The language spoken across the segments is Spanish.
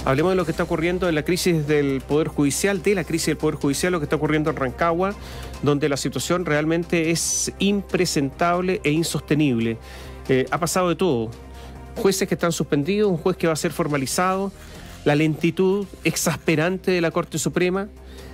Hablemos de lo que está ocurriendo en la crisis del Poder Judicial, lo que está ocurriendo en Rancagua, donde la situación realmente es impresentable e insostenible. Ha pasado de todo. Jueces que están suspendidos, un juez que va a ser formalizado, la lentitud exasperante de la Corte Suprema,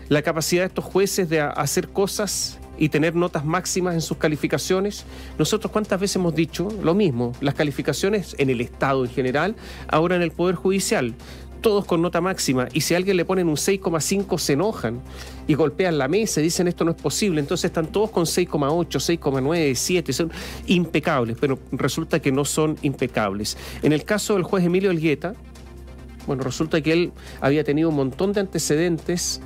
la capacidad de estos jueces de hacer cosas y tener notas máximas en sus calificaciones. Nosotros cuántas veces hemos dicho lo mismo, las calificaciones en el Estado en general, ahora en el Poder Judicial, todos con nota máxima, y si a alguien le ponen un 6,5 se enojan y golpean la mesa y dicen esto no es posible, entonces están todos con 6,8, 6,9, 7, son impecables, pero resulta que no son impecables. En el caso del juez Emilio Elgueta, bueno, resulta que él había tenido un montón de antecedentes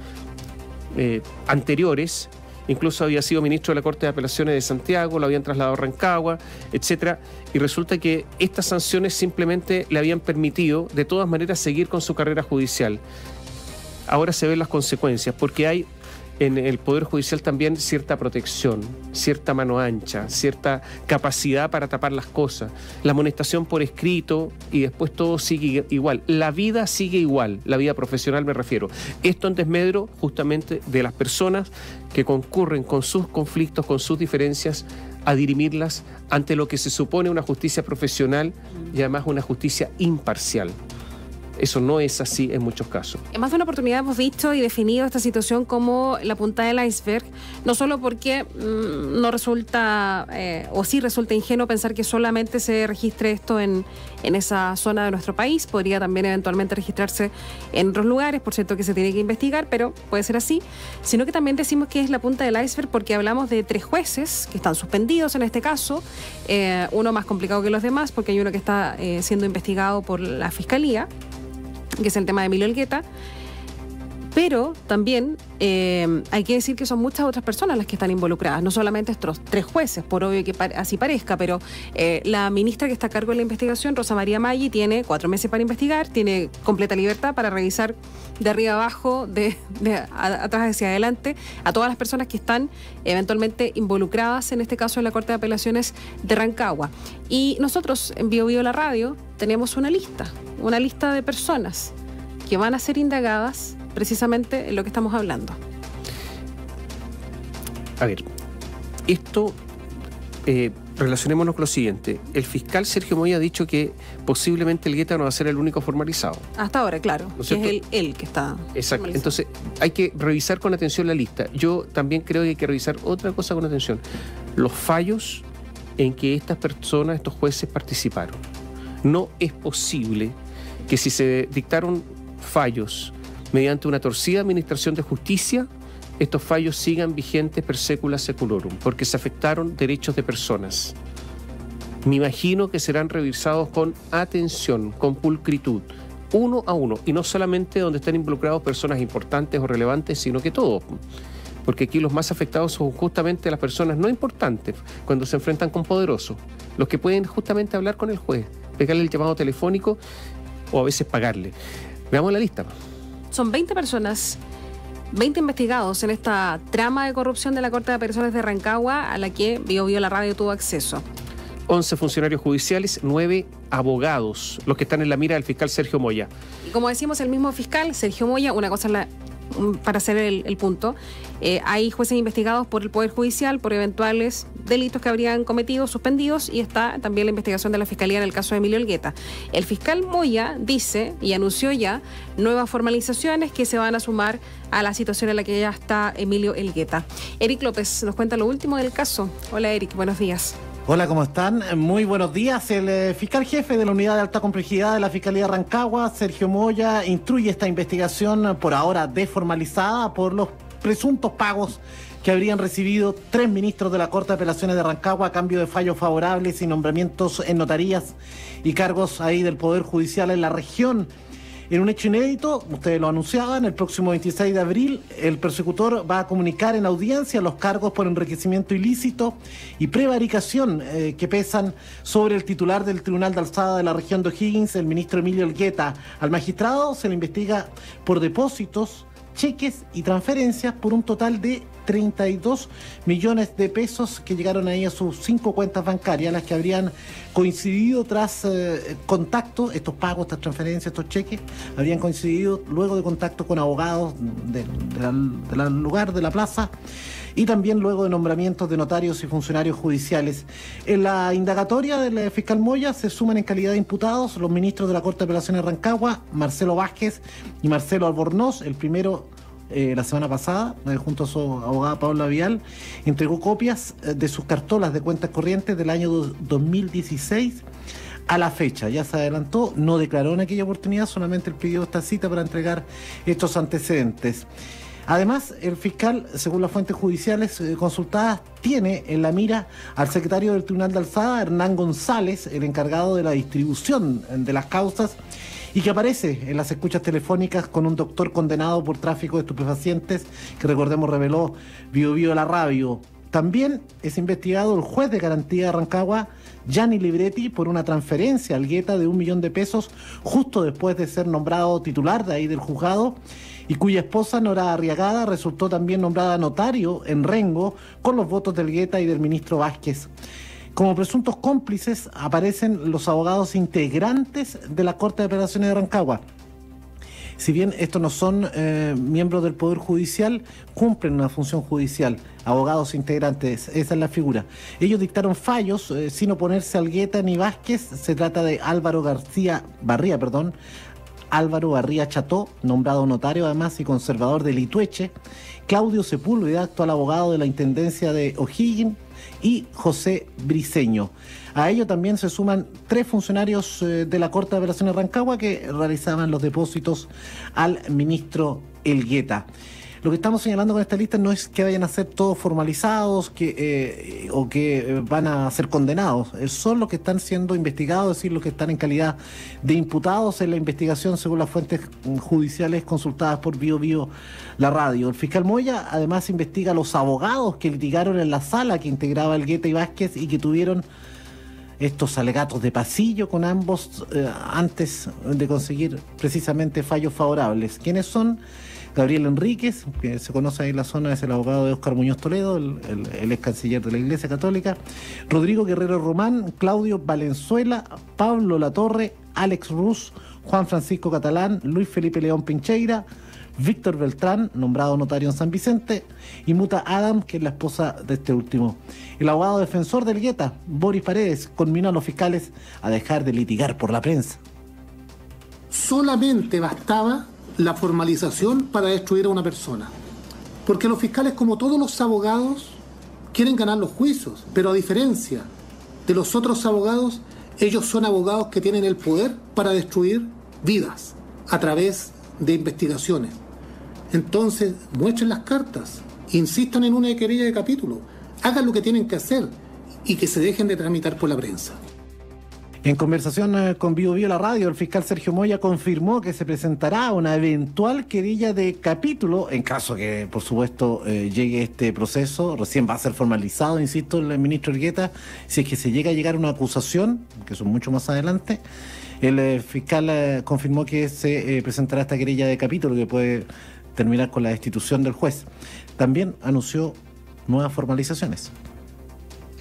anteriores, incluso había sido ministro de la Corte de Apelaciones de Santiago, lo habían trasladado a Rancagua, etcétera, y resulta que estas sanciones simplemente le habían permitido de todas maneras seguir con su carrera judicial. Ahora se ven las consecuencias, porque hay en el Poder Judicial también cierta protección, cierta mano ancha, cierta capacidad para tapar las cosas, la amonestación por escrito y después todo sigue igual. La vida sigue igual, la vida profesional me refiero. Esto en desmedro justamente de las personas que concurren con sus conflictos, con sus diferencias, a dirimirlas ante lo que se supone una justicia profesional y además una justicia imparcial. Eso no es así en muchos casos. En más de una oportunidad hemos visto y definido esta situación como la punta del iceberg, no solo porque no resulta, o sí resulta ingenuo pensar que solamente se registre esto en esa zona de nuestro país, podría también eventualmente registrarse en otros lugares, por cierto que se tiene que investigar, pero puede ser así, sino que también decimos que es la punta del iceberg porque hablamos de 3 jueces que están suspendidos en este caso, uno más complicado que los demás porque hay uno que está siendo investigado por la Fiscalía, que es el tema de Emilio Elgueta, pero también hay que decir que son muchas otras personas las que están involucradas, no solamente estos 3 jueces, por obvio que así parezca, pero la ministra que está a cargo de la investigación, Rosa María Maggi, tiene 4 meses para investigar, tiene completa libertad para revisar de arriba abajo, de atrás hacia adelante, a todas las personas que están eventualmente involucradas, en este caso en la Corte de Apelaciones de Rancagua. Y nosotros en Bio Bio la radio tenemos una lista de personas que van a ser indagadas precisamente en lo que estamos hablando. A ver, esto, relacionémonos con lo siguiente. El fiscal Sergio Moya ha dicho que posiblemente Elgueta no va a ser el único formalizado. Hasta ahora, claro, ¿no es que es él que está. Exacto, entonces hay que revisar con atención la lista. Yo también creo que hay que revisar otra cosa con atención. Los fallos en que estas personas, estos jueces participaron. No es posible que si se dictaron fallos mediante una torcida administración de justicia, estos fallos sigan vigentes per secula seculorum, porque se afectaron derechos de personas. Me imagino que serán revisados con atención, con pulcritud, uno a uno, y no solamente donde están involucrados personas importantes o relevantes, sino que todos. Porque aquí los más afectados son justamente las personas no importantes, cuando se enfrentan con poderosos, los que pueden justamente hablar con el juez, pegarle el llamado telefónico o a veces pagarle. Veamos la lista. Son 20 personas, 20 investigados en esta trama de corrupción de la Corte de Apelaciones de Rancagua a la que Bio Bio la radio tuvo acceso. 11 funcionarios judiciales, 9 abogados, los que están en la mira del fiscal Sergio Moya. Y como decimos, el mismo fiscal, Sergio Moya, una cosa es para hacer el punto, hay jueces investigados por el Poder Judicial por eventuales delitos que habrían cometido, suspendidos, y está también la investigación de la Fiscalía en el caso de Emilio Elgueta. El fiscal Moya dice y anunció ya nuevas formalizaciones que se van a sumar a la situación en la que ya está Emilio Elgueta. Eric López nos cuenta lo último del caso. Hola Eric, buenos días. Hola, ¿cómo están? Muy buenos días. El fiscal jefe de la Unidad de Alta Complejidad de la Fiscalía de Rancagua, Sergio Moya, instruye esta investigación por ahora desformalizada por los presuntos pagos que habrían recibido 3 ministros de la Corte de Apelaciones de Rancagua a cambio de fallos favorables y nombramientos en notarías y cargos ahí del Poder Judicial en la región. En un hecho inédito, ustedes lo anunciaban, el próximo 26 de abril el persecutor va a comunicar en audiencia los cargos por enriquecimiento ilícito y prevaricación que pesan sobre el titular del Tribunal de Alzada de la región de O'Higgins, el ministro Emilio Elgueta. Al magistrado se le investiga por depósitos, cheques y transferencias por un total de 32 millones de pesos que llegaron ahí a sus 5 cuentas bancarias, las que habrían coincidido tras contacto, estos pagos, estas transferencias, estos cheques, habrían coincidido luego de contacto con abogados del lugar, de la plaza, y también luego de nombramientos de notarios y funcionarios judiciales. En la indagatoria del fiscal Moya se suman en calidad de imputados los ministros de la Corte de Apelaciones de Rancagua, Marcelo Vázquez y Marcelo Albornoz. El primero, la semana pasada, junto a su abogada Paula Vial, entregó copias de sus cartolas de cuentas corrientes del año 2016 a la fecha. Ya se adelantó, no declaró en aquella oportunidad, solamente él pidió esta cita para entregar estos antecedentes. Además, el fiscal, según las fuentes judiciales consultadas, tiene en la mira al secretario del Tribunal de Alzada, Hernán González, el encargado de la distribución de las causas, y que aparece en las escuchas telefónicas con un doctor condenado por tráfico de estupefacientes, que recordemos reveló Bio Bio la radio. También es investigado el juez de garantía de Rancagua, Gianni Libretti, por una transferencia al Gueta de 1 millón de pesos justo después de ser nombrado titular de ahí del juzgado, y cuya esposa, Nora Arriagada, resultó también nombrada notario en Rengo con los votos del Gueta y del ministro Vázquez. Como presuntos cómplices aparecen los abogados integrantes de la Corte de Apelaciones de Rancagua. Si bien estos no son miembros del Poder Judicial, cumplen una función judicial. Abogados integrantes, esa es la figura. Ellos dictaron fallos sin oponerse al Gueta ni Vázquez. Se trata de Álvaro Barría Cható, nombrado notario además y conservador de Litueche, Claudio Sepúlveda, actual abogado de la Intendencia de O'Higgins, y José Briceño. A ello también se suman 3 funcionarios de la Corte de Apelaciones de Rancagua que realizaban los depósitos al ministro Elgueta. Lo que estamos señalando con esta lista no es que vayan a ser todos formalizados o que van a ser condenados. Son los que están siendo investigados, es decir, los que están en calidad de imputados en la investigación según las fuentes judiciales consultadas por Bio Bio la radio. El fiscal Moya además investiga a los abogados que litigaron en la sala que integraba Elgueta y Vázquez y que tuvieron estos alegatos de pasillo con ambos antes de conseguir precisamente fallos favorables. ¿Quiénes son? Gabriel Enríquez, que se conoce ahí en la zona, es el abogado de Óscar Muñoz Toledo, el ex canciller de la Iglesia Católica, Rodrigo Guerrero Román, Claudio Valenzuela, Pablo Latorre, Alex Ruz, Juan Francisco Catalán, Luis Felipe León Pincheira, Víctor Beltrán, nombrado notario en San Vicente, y Muta Adam, que es la esposa de este último. El abogado defensor del Gueta, Boris Paredes, conminó a los fiscales a dejar de litigar por la prensa. Solamente bastaba la formalización para destruir a una persona. Porque los fiscales, como todos los abogados, quieren ganar los juicios, pero a diferencia de los otros abogados, ellos son abogados que tienen el poder para destruir vidas a través de investigaciones. Entonces, muestren las cartas, insistan en una querella de capítulo, hagan lo que tienen que hacer y que se dejen de tramitar por la prensa. En conversación con Bio Bio la radio, el fiscal Sergio Moya confirmó que se presentará una eventual querella de capítulo en caso que, por supuesto, llegue este proceso. Recién va a ser formalizado, insisto, el ministro Elgueta. Si es que se llega a llegar a una acusación, que son mucho más adelante, el fiscal confirmó que se presentará esta querella de capítulo que puede terminar con la destitución del juez. También anunció nuevas formalizaciones.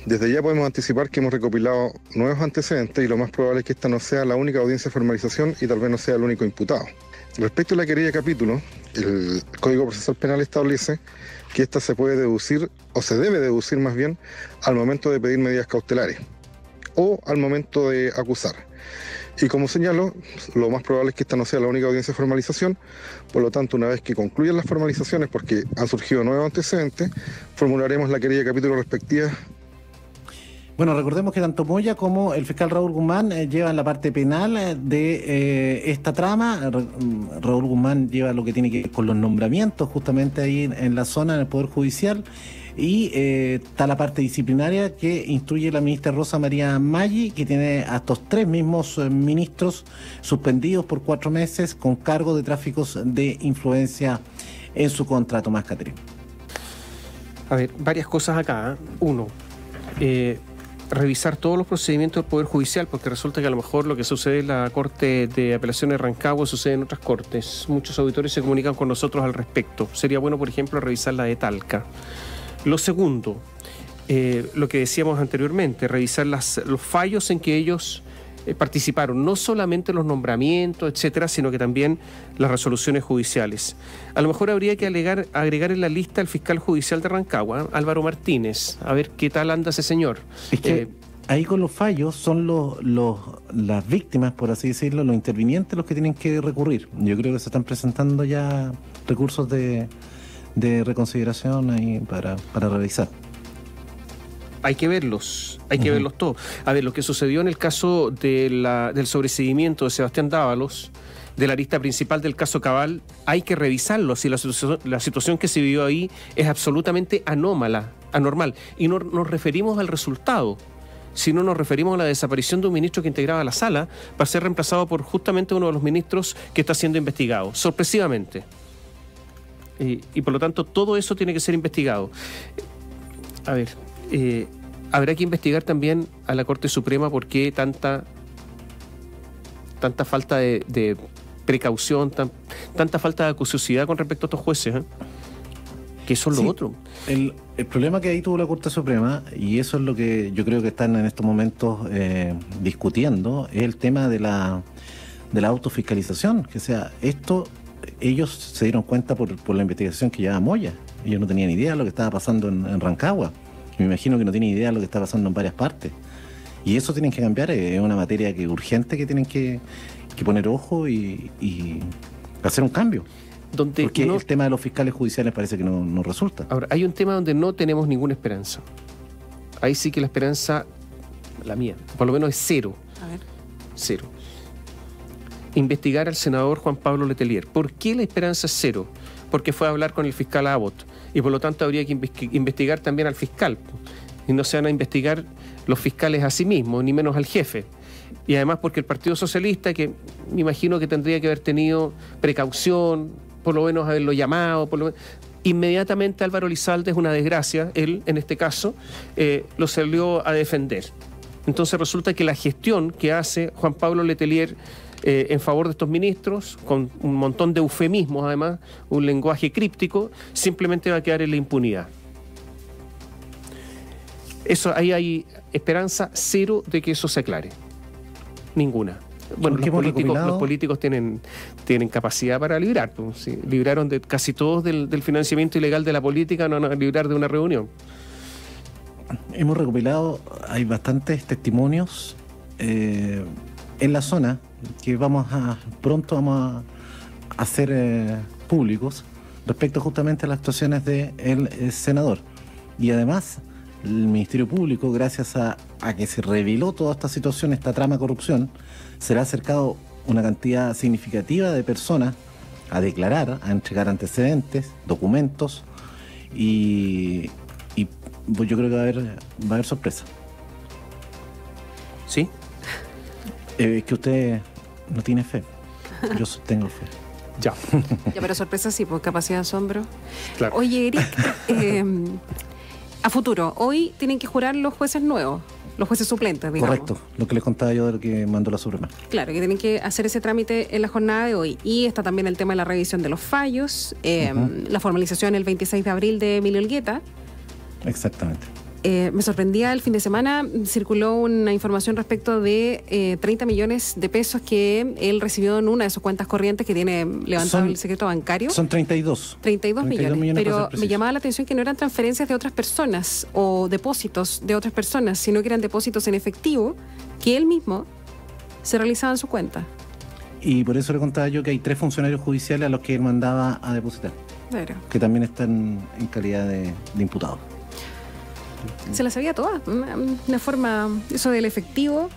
Desde ya podemos anticipar que hemos recopilado nuevos antecedentes y lo más probable es que esta no sea la única audiencia de formalización y tal vez no sea el único imputado. Respecto a la querella de capítulo, el Código Procesal Penal establece que esta se puede deducir, o se debe deducir más bien, al momento de pedir medidas cautelares o al momento de acusar. Y como señalo, lo más probable es que esta no sea la única audiencia de formalización, por lo tanto, una vez que concluyan las formalizaciones, porque han surgido nuevos antecedentes, formularemos la querella de capítulo respectiva. Bueno, recordemos que tanto Moya como el fiscal Raúl Guzmán llevan la parte penal de esta trama. Raúl Guzmán lleva lo que tiene que ver con los nombramientos justamente ahí en la zona, en el Poder Judicial. Y está la parte disciplinaria que instruye la ministra Rosa María Maggi, que tiene a estos 3 mismos ministros suspendidos por 4 meses con cargo de tráficos de influencia en su contra. Tomás Catrín. A ver, varias cosas acá. Uno, revisar todos los procedimientos del Poder Judicial, porque resulta que a lo mejor lo que sucede en la Corte de Apelaciones de Rancagua sucede en otras cortes. Muchos auditores se comunican con nosotros al respecto. Sería bueno, por ejemplo, revisar la de Talca. Lo segundo, lo que decíamos anteriormente, revisar los fallos en que ellos participaron, no solamente los nombramientos, etcétera, sino que también las resoluciones judiciales. A lo mejor habría que agregar en la lista al fiscal judicial de Rancagua, Álvaro Martínez, a ver qué tal anda ese señor. Es que ahí con los fallos son las víctimas, por así decirlo, los intervinientes los que tienen que recurrir. Yo creo que se están presentando ya recursos de reconsideración ahí para revisar. Hay que verlos todos. A ver, lo que sucedió en el caso del sobreseguimiento de Sebastián Dávalos, de la lista principal del caso Cabal, hay que revisarlo. Si la situación que se vivió ahí es absolutamente anormal. Y no nos referimos al resultado, sino nos referimos a la desaparición de un ministro que integraba la sala para ser reemplazado por justamente uno de los ministros que está siendo investigado, sorpresivamente. Y por lo tanto, todo eso tiene que ser investigado. A ver... habrá que investigar también a la Corte Suprema por qué tanta falta de precaución, tanta falta de acuciosidad con respecto a estos jueces, que eso es lo otro. El problema que ahí tuvo la Corte Suprema, y eso es lo que yo creo que están en estos momentos discutiendo, es el tema de la autofiscalización. Que sea, esto ellos se dieron cuenta por la investigación que llevaba Moya. Ellos no tenían idea de lo que estaba pasando en Rancagua. Me imagino que no tienen idea de lo que está pasando en varias partes. Y eso tienen que cambiar, es una materia urgente que tienen que poner ojo y hacer un cambio. Porque el tema de los fiscales judiciales parece que no resulta. Ahora, hay un tema donde no tenemos ninguna esperanza. Ahí sí que la esperanza, la mía, por lo menos es cero. A ver. Cero. Investigar al senador Juan Pablo Letelier. ¿Por qué la esperanza es cero? Porque fue a hablar con el fiscal Abbott. Y por lo tanto habría que investigar también al fiscal. Y no se van a investigar los fiscales a sí mismos, ni menos al jefe. Y además porque el Partido Socialista, que me imagino que tendría que haber tenido precaución, por lo menos haberlo llamado, inmediatamente Álvaro Elizalde, es una desgracia, él en este caso, lo salió a defender. Entonces resulta que la gestión que hace Juan Pablo Letelier en favor de estos ministros, con un montón de eufemismos además, un lenguaje críptico, simplemente va a quedar en la impunidad. Eso, ahí hay esperanza cero de que eso se aclare. Ninguna. Bueno, los políticos tienen capacidad para librar. Pues, ¿sí? Libraron de casi todos del financiamiento ilegal de la política, no van a librar de una reunión. Hemos recopilado, hay bastantes testimonios en la zona que pronto vamos a hacer públicos respecto justamente a las actuaciones del senador. Y además, el Ministerio Público, gracias a que se reveló toda esta situación, esta trama de corrupción, se le ha acercado una cantidad significativa de personas a declarar, a entregar antecedentes, documentos, y yo creo que va a haber sorpresa. ¿Sí? Es que usted no tiene fe. Yo tengo fe. Ya, pero sorpresa sí, por capacidad de asombro. Claro. Oye, Eric, a futuro, hoy tienen que jurar los jueces nuevos, los jueces suplentes, digamos. Correcto, lo que les contaba yo de lo que mandó la Suprema. Claro, que tienen que hacer ese trámite en la jornada de hoy. Y está también el tema de la revisión de los fallos, la formalización el 26 de abril de Emilio Elgueta. Exactamente. Me sorprendía el fin de semana, circuló una información respecto de 30 millones de pesos que él recibió en una de sus cuentas corrientes que tiene levantado el secreto bancario. Son 32. 32 millones, pero me llamaba la atención que no eran transferencias de otras personas o depósitos de otras personas, sino que eran depósitos en efectivo que él mismo se realizaba en su cuenta. Y por eso le contaba yo que hay 3 funcionarios judiciales a los que él mandaba a depositar. Claro. Que también están en calidad de imputados. Se la sabía toda, una forma, eso del efectivo,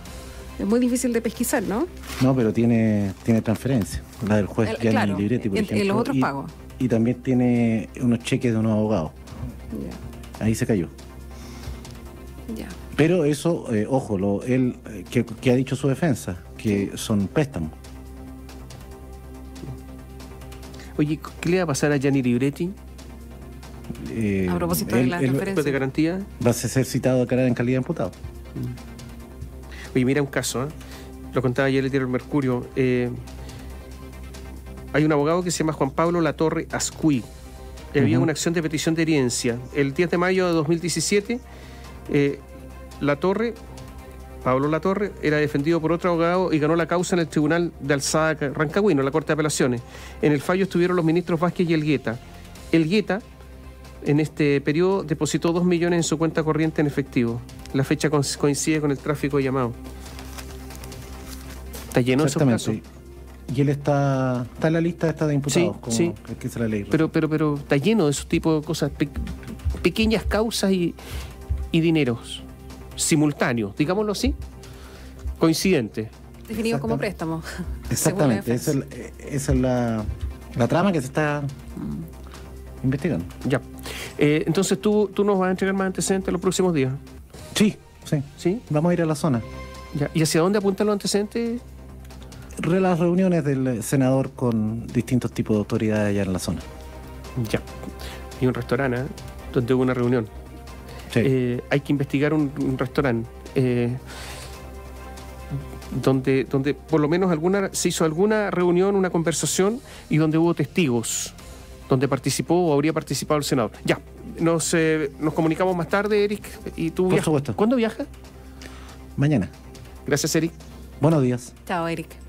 es muy difícil de pesquisar, ¿no? No, pero tiene transferencia, la del juez Gianni Libretti, por ejemplo. En los otros pagos. Y también tiene unos cheques de unos abogados. Ya. Ahí se cayó. Ya. Pero eso, ojo, él que ha dicho su defensa, que son préstamos. Oye, ¿qué le va a pasar a Gianni Libretti? A propósito de la transferencia de garantía, va a ser citado a declarar en calidad de imputado. Oye, mira un caso, lo contaba ayer el diario El Mercurio. Hay un abogado que se llama Juan Pablo Latorre Ascuy. Había una acción de petición de herencia. El 10 de mayo de 2017, Pablo Latorre, era defendido por otro abogado y ganó la causa en el Tribunal de Alzada Rancagüino, la Corte de Apelaciones. En el fallo estuvieron los ministros Vázquez y Elgueta. Elgueta, en este periodo, depositó 2 millones en su cuenta corriente en efectivo. La fecha coincide con el tráfico de llamados. Está lleno de esos casos. Y él está en la lista de imputados, sí. Que se la ley. Pero está lleno de esos tipos de cosas, pequeñas causas y dineros simultáneos, digámoslo así, coincidentes. Definido como préstamo. Exactamente, esa es la trama que se está investigando. Ya. Entonces, ¿tú nos vas a entregar más antecedentes los próximos días? Sí. Vamos a ir a la zona. Ya. ¿Y hacia dónde apuntan los antecedentes? Las reuniones del senador con distintos tipos de autoridades allá en la zona. Ya. Y un restaurante, donde hubo una reunión. Sí. Hay que investigar un restaurante donde por lo menos se hizo alguna reunión, una conversación y donde hubo testigos, donde participó o habría participado el senador. Ya, nos comunicamos más tarde, Eric. ¿Y tú Por supuesto. ¿Cuándo viajas? Mañana. Gracias, Eric. Buenos días. Chao, Eric.